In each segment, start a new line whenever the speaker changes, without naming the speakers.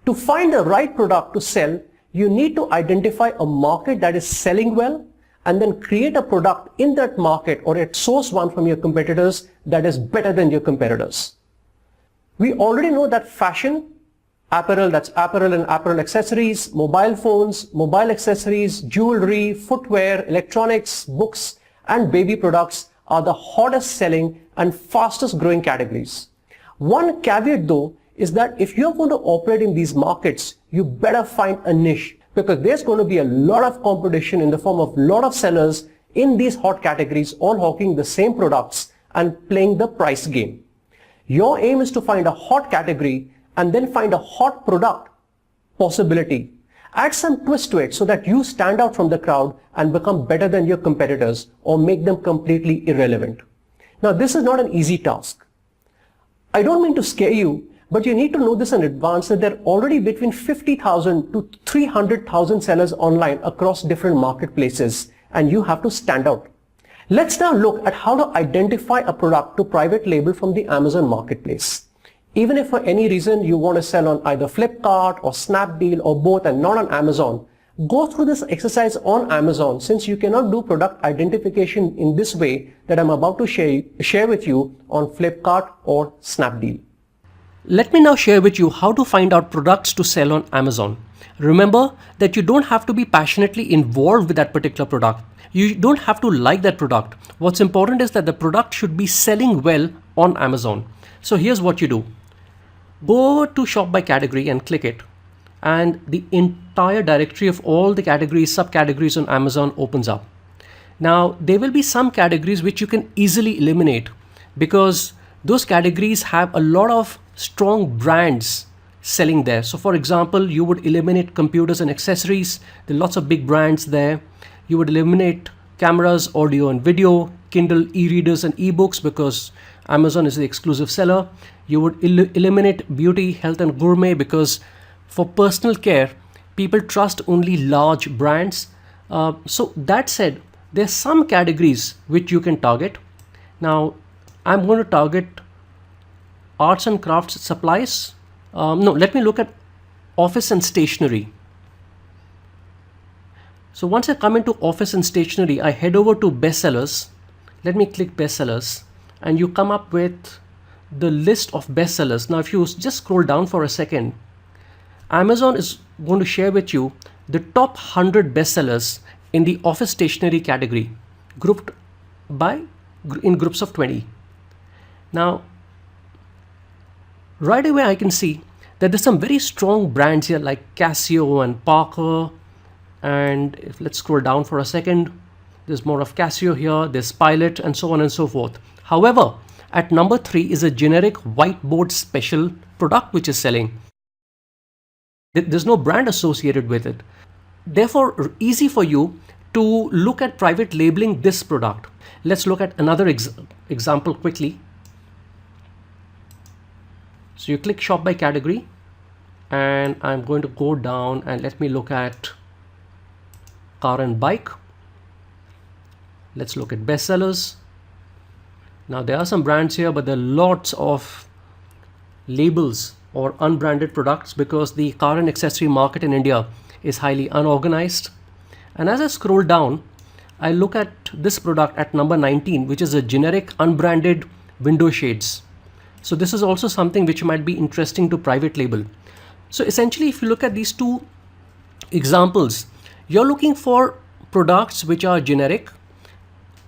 To find the right product to sell, you need to identify a market that is selling well and then create a product in that market or outsource one from your competitors that is better than your competitors. We already know that fashion, apparel, that's apparel and apparel accessories, mobile phones, mobile accessories, jewelry, footwear, electronics, books, and baby products are the hottest selling and fastest growing categories. One caveat though is that if you're going to operate in these markets, you better find a niche, because there's going to be a lot of competition in the form of a lot of sellers in these hot categories, all hawking the same products and playing the price game. Your aim is to find a hot category and then find a hot product possibility. Add some twist to it so that you stand out from the crowd and become better than your competitors or make them completely irrelevant. Now, this is not an easy task. I don't mean to scare you, but you need to know this in advance that there are already between 50,000 to 300,000 sellers online across different marketplaces, and you have to stand out. Let's now look at how to identify a product to private label from the Amazon marketplace. Even if for any reason you want to sell on either Flipkart or Snapdeal or both and not on Amazon, go through this exercise on Amazon, since you cannot do product identification in this way that I'm about to share with you on Flipkart or Snapdeal. Let me now share with you how to find out products to sell on Amazon. Remember that you don't have to be passionately involved with that particular product. You don't have to like that product. What's important is that the product should be selling well on Amazon. So here's what you do. Go to shop by category and click it, and the entire directory of all the categories, subcategories on Amazon opens up. Now, there will be some categories which you can easily eliminate because those categories have a lot of strong brands selling there. So for example, you would eliminate computers and accessories. There are lots of big brands there. You would eliminate cameras, audio and video, Kindle e-readers and ebooks because Amazon is the exclusive seller. You would eliminate beauty, health and gourmet because for personal care, people trust only large brands. So that said, there's some categories which you can target. Now, I'm going to target arts and crafts supplies. Let me look at office and stationery. So once I come into office and stationery, I head over to Bestsellers. Let me click Bestsellers, and you come up with the list of bestsellers. Now, if you just scroll down for a second, Amazon is going to share with you the top 100 bestsellers in the office stationery category, grouped in groups of 20. Now, right away I can see that there's some very strong brands here like Casio and Parker. And if let's scroll down for a second, there's more of Casio here, there's Pilot and so on and so forth. However, at number 3 is a generic whiteboard special product which is selling. There's no brand associated with it. Therefore, easy for you to look at private labeling this product. Let's look at another example quickly. So you click shop by category, and I'm going to go down and let me look at car and bike. Let's look at bestsellers. Now there are some brands here, but there are lots of labels or unbranded products because the car and accessory market in India is highly unorganized. And as I scroll down, I look at this product at number 19, which is a generic unbranded window shades. So this is also something which might be interesting to private label. So essentially, if you look at these two examples, you're looking for products which are generic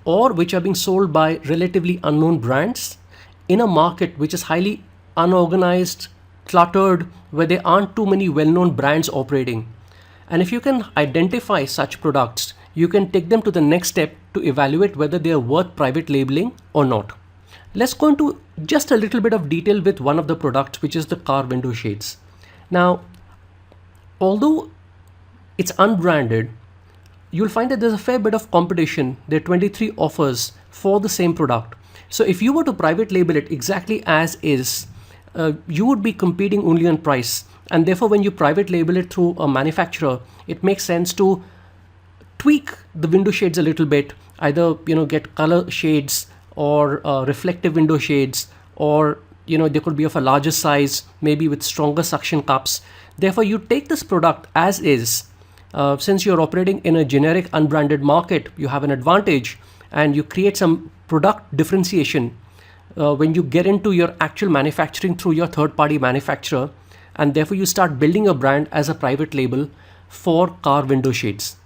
or which are being sold by relatively unknown brands in a market which is highly unorganized, cluttered, where there aren't too many well-known brands operating. And if you can identify such products, you can take them to the next step to evaluate whether they are worth private labeling or not. Let's go into just a little bit of detail with one of the products, which is the car window shades. Now, although it's unbranded, you'll find that there's a fair bit of competition. There are 23 offers for the same product. So if you were to private label it exactly as is, you would be competing only on price. And therefore, when you private label it through a manufacturer, it makes sense to tweak the window shades a little bit, either get color shades or reflective window shades, or they could be of a larger size, maybe with stronger suction cups. Therefore, you take this product as is. Since you're operating in a generic unbranded market, you have an advantage, and you create some product differentiation when you get into your actual manufacturing through your third-party manufacturer, and therefore you start building a brand as a private label for car window shades.